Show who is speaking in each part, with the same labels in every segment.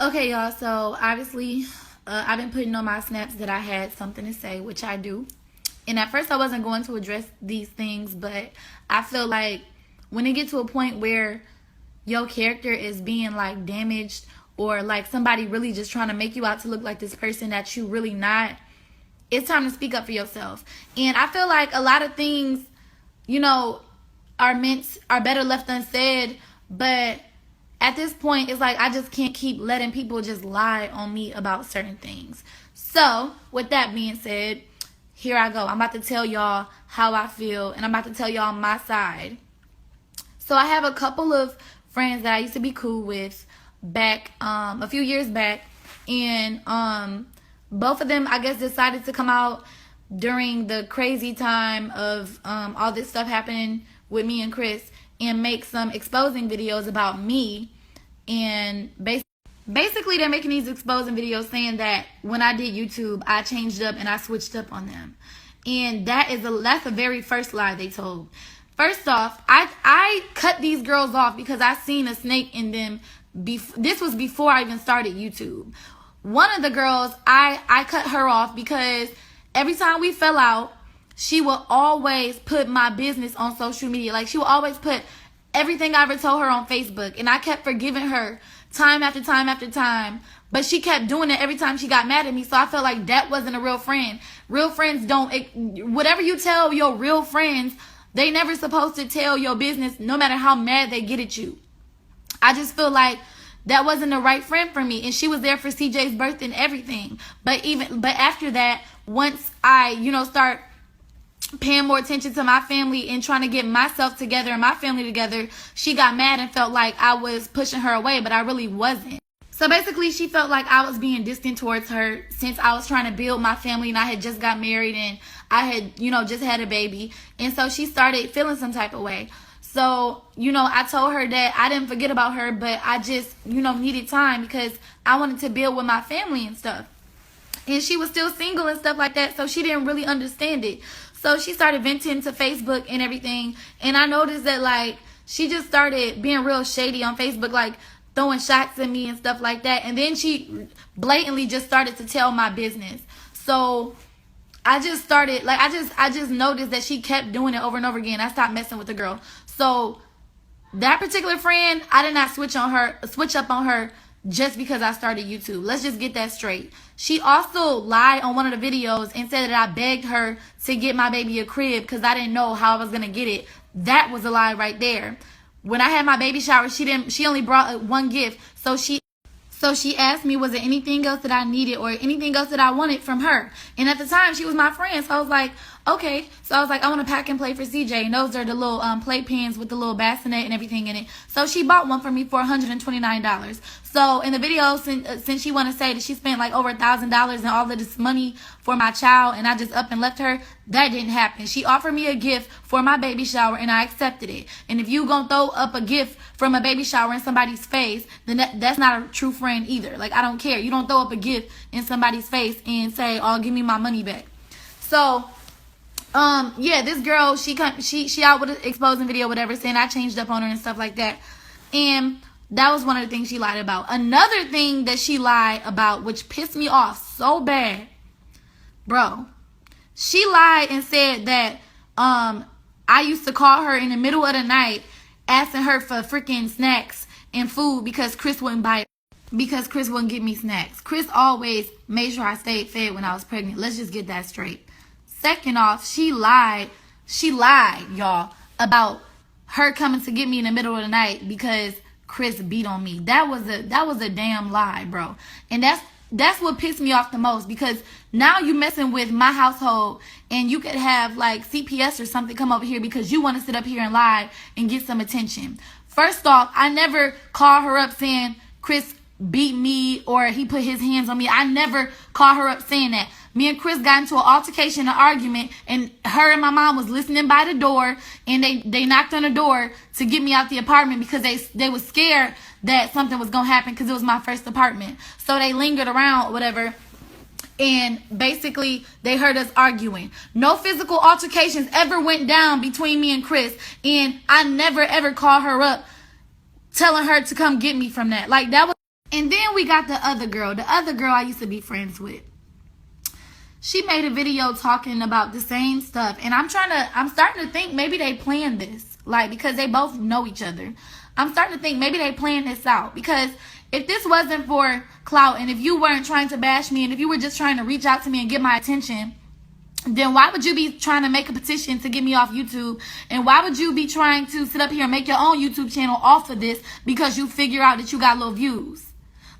Speaker 1: Okay, y'all. So obviously, I've been putting on my snaps that I had something to say, which I do. And at first, I wasn't going to address these things, but I feel like when it gets to a point where your character is being like damaged, or like somebody really just trying to make you out to look like this person that you really not, it's time to speak up for yourself. And I feel like a lot of things, you know, are better left unsaid, but at this point it's like I just can't keep letting people just lie on me about certain things. So with that being said, here I go. I'm about to tell y'all how I feel, and I'm about to tell y'all my side. So I have a couple of friends that I used to be cool with back a few years back, and both of them I guess decided to come out during the crazy time of all this stuff happening with me and Chris, and make some exposing videos about me. And basically they're making these exposing videos saying that when I did YouTube I changed up and I switched up on them. And that's the very first lie they told. First off, I cut these girls off because I seen a snake in them. This was before I even started YouTube. One of the girls, I cut her off because every time we fell out, she would always put my business on social media. Like, she would always put everything I ever told her on Facebook. And I kept forgiving her time after time after time. But she kept doing it every time she got mad at me. So I felt like that wasn't a real friend. Real friends don't, whatever you tell your real friends, they never supposed to tell your business no matter how mad they get at you. I just feel like that wasn't the right friend for me. And she was there for CJ's birthday and everything. But after that, once I, start paying more attention to my family and trying to get myself together and my family together, she got mad and felt like I was pushing her away, but I really wasn't. So basically, she felt like I was being distant towards her since I was trying to build my family, and I had just got married and I had, just had a baby. And so she started feeling some type of way. So, I told her that I didn't forget about her, but I just, needed time because I wanted to build with my family and stuff. And she was still single and stuff like that, so she didn't really understand it. So she started venting to Facebook and everything. And I noticed that, like, she just started being real shady on Facebook, like throwing shots at me and stuff like that. And then she blatantly just started to tell my business. So I just started, like, I just noticed that she kept doing it over and over again. I stopped messing with the girl. So that particular friend, I did not switch up on her just because I started YouTube. Let's just get that straight. She also lied on one of the videos and said that I begged her to get my baby a crib because I didn't know how I was gonna get it. That was a lie right there. When I had my baby shower, she only brought one gift. So she asked me, was there anything else that I needed or anything else that I wanted from her? And at the time, she was my friend. So I was like, okay. So I was like, I want to pack and play for CJ. And those are the little playpens with the little bassinet and everything in it. So she bought one for me for $129. So in the video, since she want to say that she spent like over $1,000 and all of this money for my child, and I just up and left her, that didn't happen. She offered me a gift for my baby shower, and I accepted it. And if you gonna throw up a gift from a baby shower in somebody's face, then that's not a true friend either. Like, I don't care. You don't throw up a gift in somebody's face and say, "Oh, give me my money back." So yeah, this girl, she out with an exposing video, whatever, saying I changed up on her and stuff like that. And that was one of the things she lied about. Another thing that she lied about, which pissed me off so bad, bro, she lied and said that I used to call her in the middle of the night asking her for freaking snacks and food because Chris wouldn't get me snacks. Chris always made sure I stayed fed when I was pregnant. Let's just get that straight. Second off, she lied, y'all, about her coming to get me in the middle of the night because Chris beat on me. That was a damn lie, bro. And that's what pissed me off the most, because now you messing with my household, and you could have like CPS or something come over here because you want to sit up here and lie and get some attention. First off, I never call her up saying Chris beat me or he put his hands on me. I never call her up saying that. Me and Chris got into an altercation, an argument, and her and my mom was listening by the door, and they knocked on the door to get me out the apartment because they was scared that something was going to happen because it was my first apartment. So they lingered around, whatever, and basically they heard us arguing. No physical altercations ever went down between me and Chris, and I never ever called her up telling her to come get me from that. Like, that was. And then we got the other girl I used to be friends with. She made a video talking about the same stuff. And I'm starting to think maybe they planned this. Like, because they both know each other. I'm starting to think maybe they planned this out. Because if this wasn't for clout, and if you weren't trying to bash me, and if you were just trying to reach out to me and get my attention, then why would you be trying to make a petition to get me off YouTube? And why would you be trying to sit up here and make your own YouTube channel off of this because you figure out that you got low views?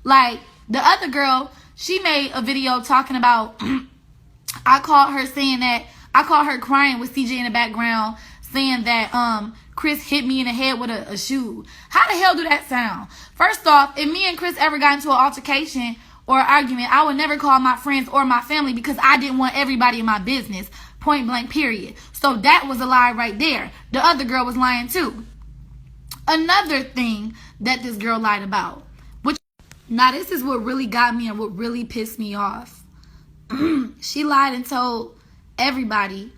Speaker 1: Like, the other girl, she made a video talking about... I caught her crying with CJ in the background, saying that Chris hit me in the head with a shoe. How the hell do that sound? First off, if me and Chris ever got into an altercation or an argument, I would never call my friends or my family because I didn't want everybody in my business. Point blank, period. So that was a lie right there. The other girl was lying too. Another thing that this girl lied about. Now this is what really got me and what really pissed me off. She lied and told everybody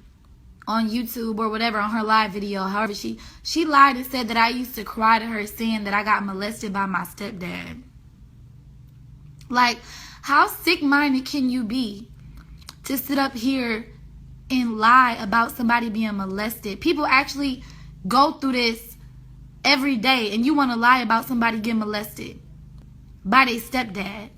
Speaker 1: on YouTube or whatever on her live video, however she lied and said that I used to cry to her saying that I got molested by my stepdad. Like, how sick-minded can you be to sit up here and lie about somebody being molested? People actually go through this every day, and you want to lie about somebody getting molested by their stepdad.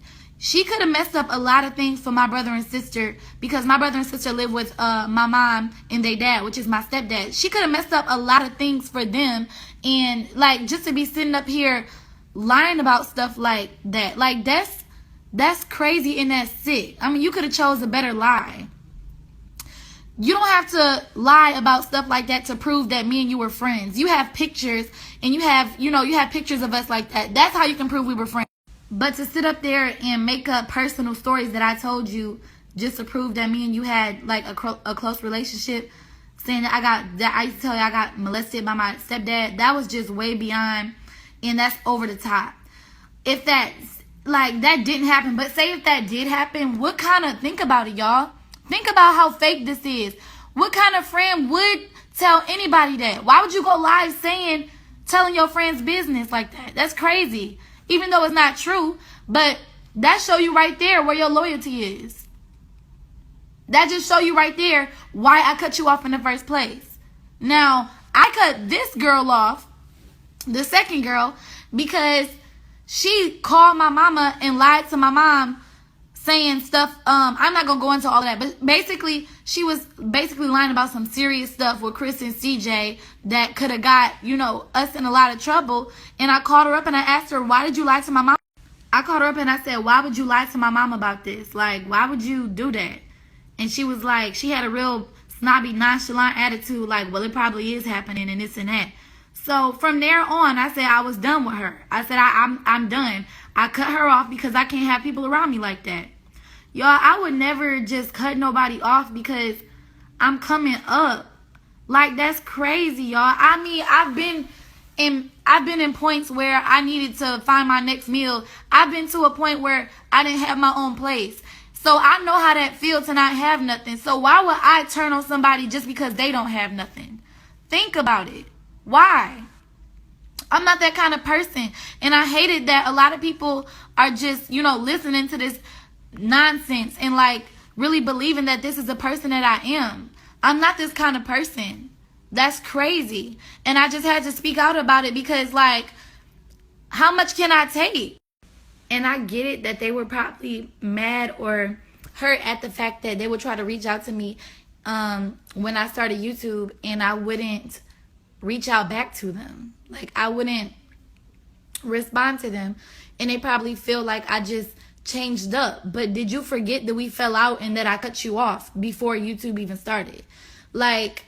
Speaker 1: She could have messed up a lot of things for my brother and sister because my brother and sister live with my mom and their dad, which is my stepdad. She could have messed up a lot of things for them, and like, just to be sitting up here lying about stuff like that, like that's crazy and that's sick. I mean, you could have chose a better lie. You don't have to lie about stuff like that to prove that me and you were friends. You have pictures, and you have pictures of us like that. That's how you can prove we were friends. But to sit up there and make up personal stories that I told you just to prove that me and you had like a close relationship, saying that I used to tell you I got molested by my stepdad, that was just way beyond, and that's over the top. If that didn't happen, but say if that did happen, think about it, y'all. Think about how fake this is. What kind of friend would tell anybody that? Why would you go live telling your friend's business like that? That's crazy. Even though it's not true, but that show you right there where your loyalty is. That just show you right there why I cut you off in the first place. Now, I cut this girl off, the second girl, because she called my mama and lied to my mom saying stuff. I'm not going to go into all of that, but basically, she was lying about some serious stuff with Chris and CJ that could have got, us in a lot of trouble. And I called her up and I asked her, why did you lie to my mom? I called her up and I said, why would you lie to my mom about this? Like, why would you do that? And she was like, she had a real snobby, nonchalant attitude, like, well, it probably is happening and this and that. So from there on, I said I was done with her. I said, I'm done. I cut her off because I can't have people around me like that. Y'all, I would never just cut nobody off because I'm coming up. Like, that's crazy, y'all. I mean, I've been in points where I needed to find my next meal. I've been to a point where I didn't have my own place. So I know how that feels to not have nothing. So why would I turn on somebody just because they don't have nothing? Think about it. Why? I'm not that kind of person. And I hated that a lot of people are just, listening to this nonsense and like really believing that this is the person that I am. I'm not this kind of person. That's crazy. And I just had to speak out about it because, like, how much can I take? And I get it that they were probably mad or hurt at the fact that they would try to reach out to me when I started YouTube and I wouldn't reach out back to them. Like, I wouldn't respond to them. And they probably feel like I just changed up. But did you forget that we fell out and that I cut you off before YouTube even started? Like,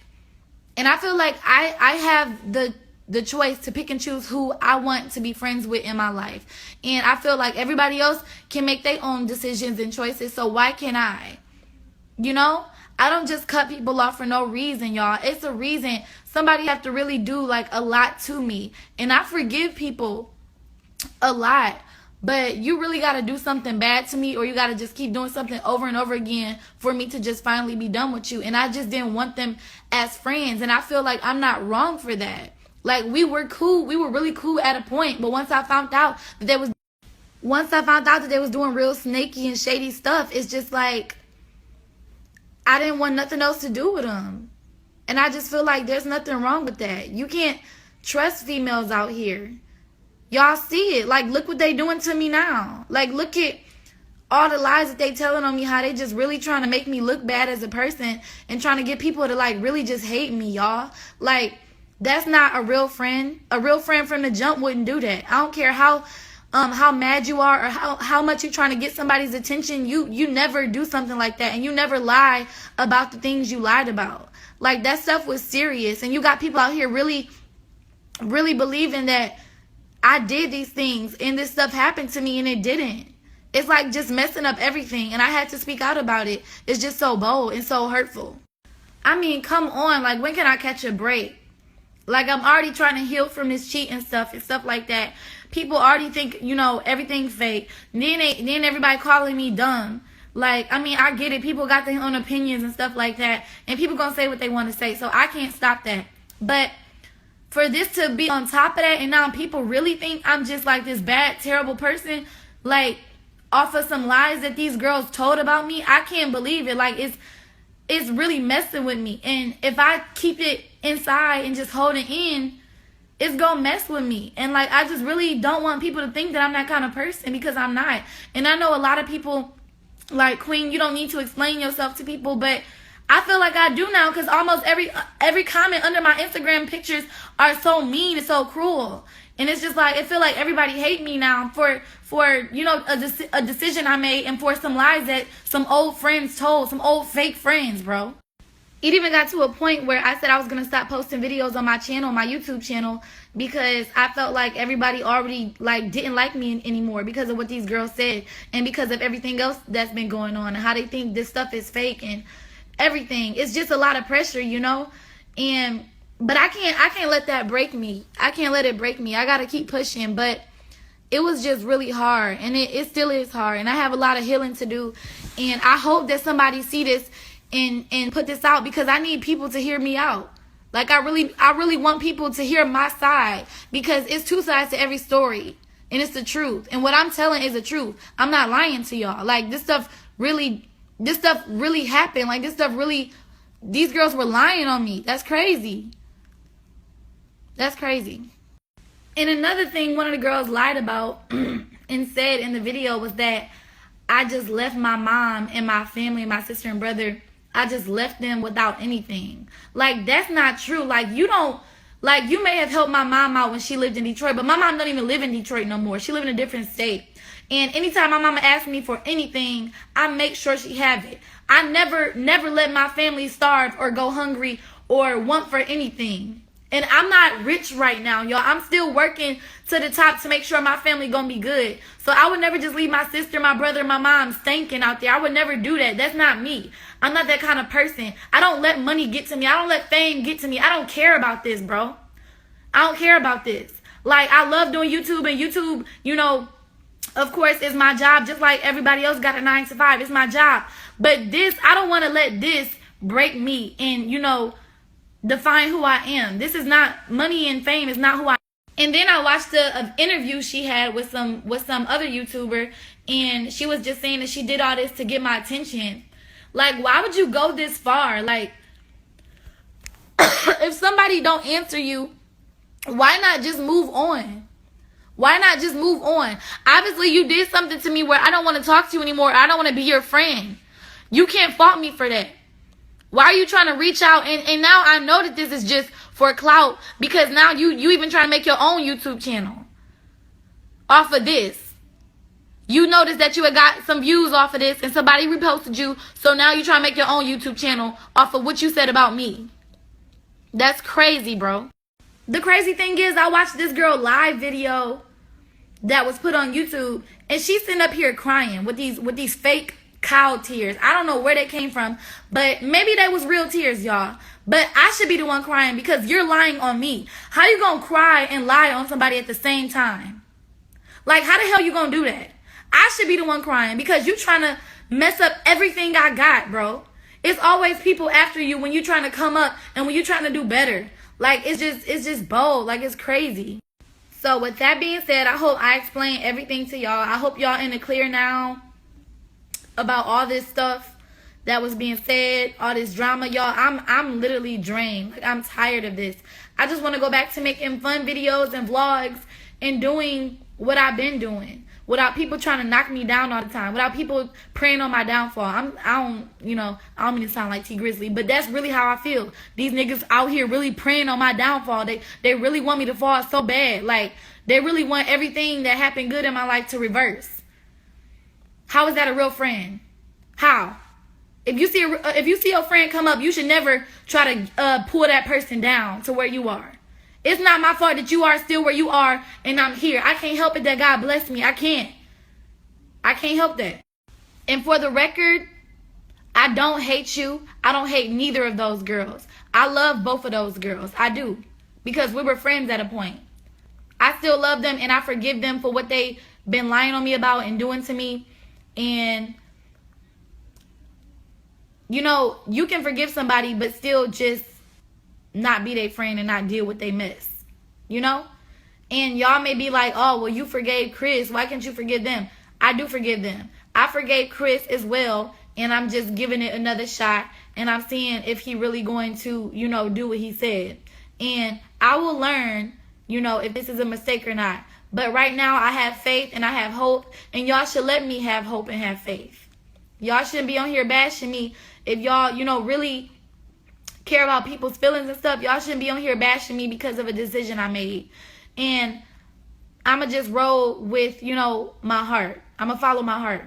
Speaker 1: and I feel like I have the choice to pick and choose who I want to be friends with in my life. And I feel like everybody else can make their own decisions and choices, so why can't I? I don't just cut people off for no reason, y'all. It's a reason. Somebody have to really do like a lot to me. And I forgive people a lot. But you really got to do something bad to me, or you got to just keep doing something over and over again for me to just finally be done with you. And I just didn't want them as friends. And I feel like I'm not wrong for that. Like, we were cool. We were really cool at a point. But once I found out that there was... once I found out that they was doing real snaky and shady stuff, it's just like I didn't want nothing else to do with them. And I just feel like there's nothing wrong with that. You can't trust females out here. Y'all see it. Like, look what they doing to me now. Like, look at all the lies that they telling on me, how they just really trying to make me look bad as a person and trying to get people to, like, really just hate me, y'all. Like, that's not a real friend. A real friend from the jump wouldn't do that. I don't care how mad you are or how much you're trying to get somebody's attention. You never do something like that, and you never lie about the things you lied about. Like, that stuff was serious, and you got people out here really believing that I did these things and this stuff happened to me, and it didn't. It's like just messing up everything, and I had to speak out about it. It's just so bold and so hurtful. I mean, come on. Like, when can I catch a break? Like, I'm already trying to heal from this cheating stuff and stuff like that. People already think, everything's fake. Then everybody calling me dumb. Like, I mean, I get it. People got their own opinions and stuff like that. And people gonna say what they want to say. So I can't stop that. But for this to be on top of that, and now people really think I'm just like this bad, terrible person, like, off of some lies that these girls told about me, I can't believe it. Like, it's really messing with me. And if I keep it inside and just hold it in, it's gonna mess with me. And like, I just really don't want people to think that I'm that kind of person, because I'm not. And I know a lot of people like, Queen, you don't need to explain yourself to people, but I feel like I do now, because almost every comment under my Instagram pictures are so mean and so cruel. And it's just like, I feel like everybody hate me now for a decision I made, and for some lies that some old friends told, some old fake friends, bro. It even got to a point where I said I was going to stop posting videos on my channel, my YouTube channel, because I felt like everybody already didn't like me anymore because of what these girls said, and because of everything else that's been going on and how they think this stuff is fake and everything. It's just a lot of pressure, but I can't let that break me. I can't let it break me. I got to keep pushing. But it was just really hard, and it still is hard, and I have a lot of healing to do. And I hope that somebody see this and put this out, because I need people to hear me out. Like, I really want people to hear my side, because it's two sides to every story, and it's the truth. And what I'm telling is the truth. I'm not lying to y'all. Like, this stuff really happened. Like, these girls were lying on me. That's crazy. That's crazy. And another thing one of the girls lied about and said in the video was that I just left my mom and my family, my sister and brother, I just left them without anything. Like, that's not true. Like, you may have helped my mom out when she lived in Detroit, but my mom don't even live in Detroit no more. She live in a different state. And anytime my mama asks me for anything, I make sure she have it. I never let my family starve or go hungry or want for anything. And I'm not rich right now, y'all. I'm still working to the top to make sure my family gonna be good. So I would never just leave my sister, my brother, my mom stinking out there. I would never do that. That's not me. I'm not that kind of person. I don't let money get to me. I don't let fame get to me. I don't care about this, bro. I don't care about this. Like, I love doing YouTube, and YouTube, of course, is my job, just like everybody else got a 9 to 5. It's my job. But this, I don't want to let this break me and, define who I am. This is not, money and fame is not who I am. And then I watched an interview she had with some other YouTuber, and she was just saying that she did all this to get my attention. Like, why would you go this far? Like, if somebody don't answer you, why not just move on? Why not just move on? Obviously, you did something to me where I don't want to talk to you anymore. I don't want to be your friend. You can't fault me for that. Why are you trying to reach out? And now I know that this is just for clout, because now you even trying to make your own YouTube channel off of this. You noticed that you had got some views off of this and somebody reposted you. So now you trying to make your own YouTube channel off of what you said about me. That's crazy, bro. The crazy thing is, I watched this girl live video that was put on YouTube, and she's sitting up here crying with these fake cow tears. I don't know where they came from, but maybe they was real tears, y'all. But I should be the one crying, because you're lying on me. How you gonna cry and lie on somebody at the same time? Like, how the hell you gonna do that? I should be the one crying, because you trying to mess up everything I got, bro. It's always people after you when you trying to come up and when you trying to do better. Like, it's just bold. Like, it's crazy. So with that being said, I hope I explained everything to y'all. I hope y'all in the clear now about all this stuff that was being said, all this drama. Y'all, I'm literally drained. Like, I'm tired of this. I just want to go back to making fun videos and vlogs and doing what I've been doing without people trying to knock me down all the time, without people preying on my downfall. I don't mean to sound like T Grizzly, but that's really how I feel. These niggas out here really preying on my downfall. They really want me to fall so bad. Like, they really want everything that happened good in my life to reverse. How is that a real friend? How? If you see your friend come up, you should never try to pull that person down to where you are. It's not my fault that you are still where you are and I'm here. I can't help it that God blessed me. I can't help that. And for the record, I don't hate you. I don't hate neither of those girls. I love both of those girls. I do. Because we were friends at a point. I still love them and I forgive them for what they been lying on me about and doing to me. And you know, you can forgive somebody but still just not be their friend and not deal with their mess. You know? And y'all may be like, oh, well, you forgave Chris. Why can't you forgive them? I do forgive them. I forgave Chris as well. And I'm just giving it another shot. And I'm seeing if he really going to, you know, do what he said. And I will learn, you know, if this is a mistake or not. But right now I have faith and I have hope. And y'all should let me have hope and have faith. Y'all shouldn't be on here bashing me. If y'all, you know, really care about people's feelings and stuff, y'all shouldn't be on here bashing me because of a decision I made. And I'ma just roll with, you know, my heart. I'ma follow my heart.